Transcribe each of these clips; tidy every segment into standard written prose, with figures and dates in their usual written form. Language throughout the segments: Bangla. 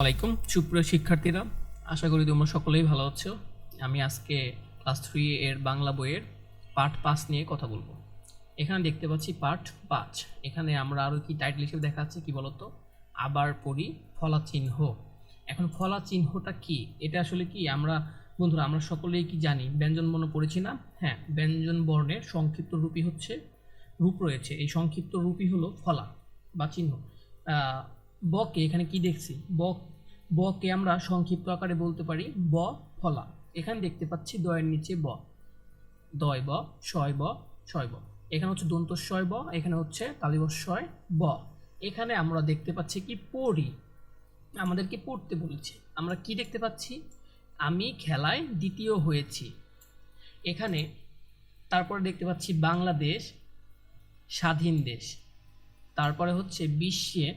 আলাইকুম সুপ্রিয় শিক্ষার্থীরা, আশা করি তোমরা সকলেই ভালো আছো। আমি আজকে ক্লাস 3 এর বাংলা বইয়ের পার্ট 5 নিয়ে কথা বলবো। এখানে দেখতে পাচ্ছি পার্ট 5। এখানে আমরা আরও কি টাইটেল হিসেবে দেখা যাচ্ছে কি বলতো, আবার পড়ি ফলা চিহ্ন। এখন ফলা চিহ্নটা কি, এটা আসলে কি আমরা বন্ধুরা আমরা সকলেই কি জানি, ব্যঞ্জন বর্ণ পড়েছি না? হ্যাঁ, ব্যঞ্জন বর্ণের সংক্ষিপ্ত রূপই হচ্ছে রূপ রয়েছে, এই সংক্ষিপ্ত রূপই হলো ফলা বা চিহ্ন। বকে এখানে কি দেখছি, বকে আমরা সংক্ষিপ্ত আকারে বলতে পারি ব ফলা। এখানে দেখতে পাচ্ছি দয়ের নিচে ব, দয় ব, শয় ব, শয় ব। এখানে হচ্ছে দন্ত শয় ব, এখানে হচ্ছে তালিবস্বয় ব। এখানে আমরা দেখতে পাচ্ছি কি পড়ি, আমাদেরকে পড়তে বলেছে। আমরা কি দেখতে পাচ্ছি, আমি খেলায় দ্বিতীয় হয়েছি। এখানে তারপরে দেখতে পাচ্ছি বাংলাদেশ স্বাধীন দেশ। তারপরে হচ্ছে বিশ্বে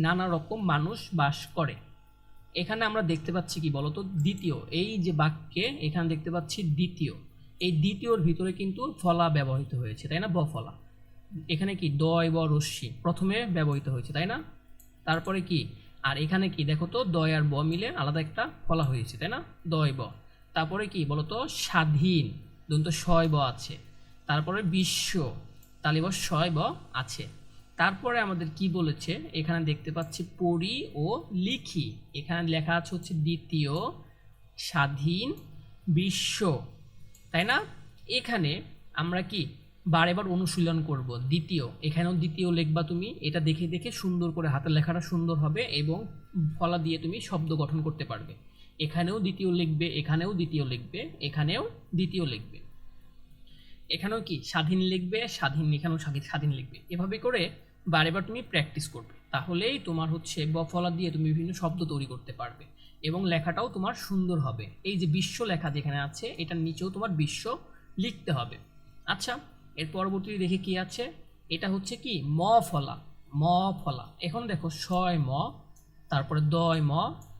নানা রকম মানুষ বাস করে। এখানে আমরা দেখতে পাচ্ছি কি বলতো, দ্বিতীয়। এই যে বাক্যে এখানে দেখতে পাচ্ছি দ্বিতীয়, এই দ্বিতীয়র ভিতরে কিন্তু ফলা ব্যবহৃত হয়েছে, তাই না? ব ফলা। এখানে কি দয় ব রস্যি প্রথমে ব্যবহৃত হয়েছে, তাই না? তারপরে কি, আর এখানে কি দেখো তো, দয় আর ব মিলে আলাদা একটা ফলা হয়েছে, তাই না? দয় ব। তারপরে কি বলতো, স্বাধীন, দন্ত শয় ব আছে। তারপরে বিশ্ব, তালিব শয় ব আছে। তারপরে আমাদের কি বলেছে, এখানে দেখতে পাচ্ছি পড়ি ও লিখি। এখানে লেখা আছে হচ্ছে দ্বিতীয়, স্বাধীন, বিশ্ব, তাই না? এখানে আমরা কি বারেবার অনুশীলন করব। দ্বিতীয়, এখানেও দ্বিতীয় লিখবা তুমি, এটা দেখে দেখে সুন্দর করে হাতের লেখাটা সুন্দর হবে এবং ফলা দিয়ে তুমি শব্দ গঠন করতে পারবে। এখানেও দ্বিতীয় লিখবে, এখানেও দ্বিতীয় লিখবে, এখানেও দ্বিতীয় লিখবে, এখানেও কি স্বাধীন লিখবে, স্বাধীন, এখানেও স্বাধীন লিখবে। এভাবে করে বারেবার তুমি প্র্যাকটিস করবে, তাহলেই তোমার হচ্ছে ব ফলা দিয়ে তুমি বিভিন্ন শব্দ তৈরি করতে পারবে এবং লেখাটাও তোমার সুন্দর হবে। এই যে বিশ্ব লেখা যেখানে আছে, এটার নিচেও তোমার বিশ্ব লিখতে হবে। আচ্ছা, এর পরবর্তীতে দেখে কি আছে, এটা হচ্ছে কি ম ফলা, ম ফলা। এখন দেখো শয় ম, তারপরে দয় ম,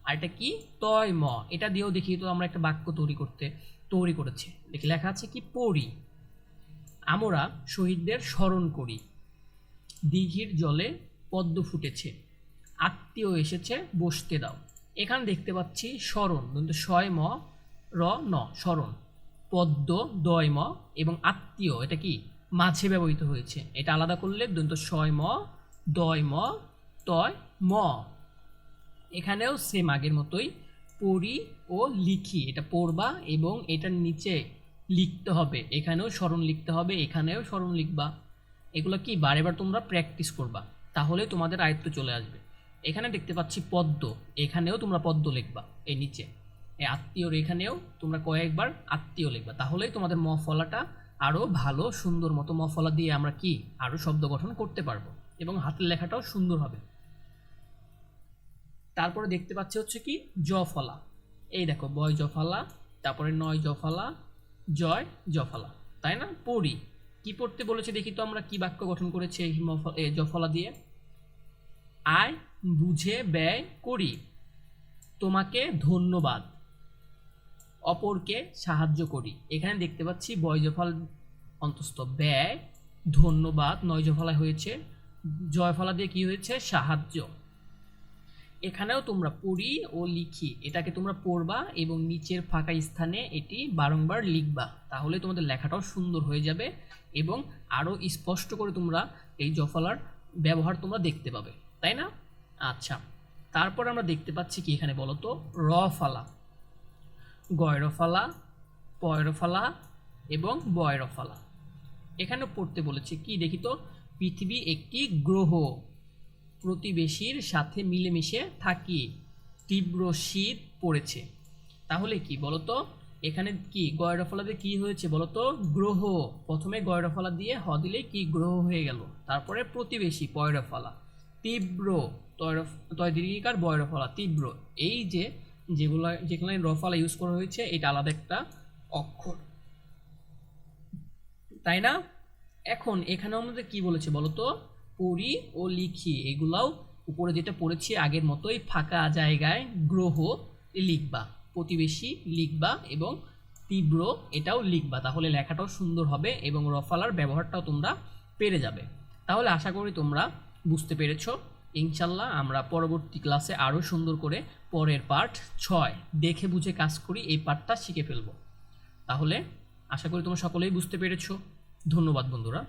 আর এটা কি তয় ম। এটা দিয়েও দেখি তো আমরা একটা বাক্য তৈরি করেছি। দেখি লেখা আছে কি পড়ি, আমরা শহীদদের স্মরণ করি, দিঘির জলে পদ্ম ফুটেছে, আত্মীয় এসেছে বসতে দাও। এখানে দেখতে পাচ্ছি স্মরণ, কিন্তু শয় ম র ন, স্মরণ, পদ্ম দয় ম এবং আত্মীয়, এটা কি মাঝে ব্যবহৃত হয়েছে। এটা আলাদা করলে দন্ত শয় ম, দয় ম, তয় ম। এখানেও সেম আগের মতোই পড়ি ও লিখি, এটা পড়বা এবং এটার নিচে লিখতে হবে, এখানেও স্মরণ লিখতে হবে, এখানেও স্মরণ লিখবা। এগুলো কি বারেবার তোমরা প্র্যাকটিস করবা, তাহলে তোমাদের আয়ত্ত চলে আসবে। এখানে দেখতে পাচ্ছি পদ্ম, এখানেও তোমরা পদ্ম লিখবা, এই নিচে। এই আত্মীয়র এখানেও তোমরা কয়েকবার আত্মীয় লিখবা, তাহলেই তোমাদের ম ফলাটা আরও ভালো সুন্দর মতো ম ফলা দিয়ে আমরা কি আরও শব্দ গঠন করতে পারবো এবং হাতের লেখাটাও সুন্দর হবে। তারপরে দেখতে পাচ্ছি হচ্ছে কি জ ফলা। এই দেখো বয় জফলা, তারপরে নয় জফলা, জয় জফলা, তাই না? পড়ি, কি পড়তে বলেছে দেখি তো, আমরা কি বাক্য গঠন করেছি এই জফলা দিয়ে। আয় বুঝে ব্যয় করি, তোমাকে ধন্যবাদ, অপরকে সাহায্য করি। এখানে দেখতে পাচ্ছি বয় জফল অন্তস্থ ব্যয়, ধন্যবাদ নয় জফলায় হয়েছে, জয়ফলা দিয়ে কি হয়েছে সাহায্য। এখানেও তোমরা পড়ি ও লিখি, এটাকে তোমরা পড়বা এবং নিচের ফাঁকা স্থানে এটি বারংবার লিখবা, তাহলে তোমাদের লেখাটাও সুন্দর হয়ে যাবে এবং আরও স্পষ্ট করে তোমরা এই জফলার ব্যবহার তোমরা দেখতে পাবে, তাই না? আচ্ছা, তারপর আমরা দেখতে পাচ্ছি কি এখানে বলো তো, র ফালা, গয়র ফালা, পয়র ফালা এবং বয়র ফালা। এখানে পড়তে বলেছে কি দেখি তো, পৃথিবী একটি গ্রহ, প্রতিবেশীর সাথে মিলেমিশে থাকি, তীব্র শীত পড়েছে। তাহলে কি বলতো, এখানে কি গয়রফলা দিয়ে কি হয়েছে বলতো, গ্রহ। প্রথমে গয়রফলা দিয়ে হ দিলে কি গ্রহ হয়ে গেল, তারপরে প্রতিবেশী পয়রফলা, তীব্র তয় দীর্ঘিকার বয়রফলা, তীব্র। এই যে যেখানে রফলা ইউজ করা হয়েছে, এটা আলাদা একটা অক্ষর, তাই না? এখন এখানে আমাদের কি বলেছে বলতো, পড়ি ও লিখি, এগুলাও উপরে যেটা পড়েছি আগের মতোই ফাঁকা জায়গায় গ্রহ লিখবা, প্রতিবেশী লিখবা এবং তীব্র এটাও লিখবা, তাহলে লেখাটাও সুন্দর হবে এবং রফালার ব্যবহারটাও তোমরা পেরে যাবে। তাহলে আশা করি তোমরা বুঝতে পেরেছো। ইনশাল্লাহ আমরা পরবর্তী ক্লাসে আরও সুন্দর করে পরের পার্ট 6 দেখে বুঝে কাজ করি এই পার্টটা শিখে ফেলব। তাহলে আশা করি তোমরা সকলেই বুঝতে পেরেছো। ধন্যবাদ বন্ধুরা।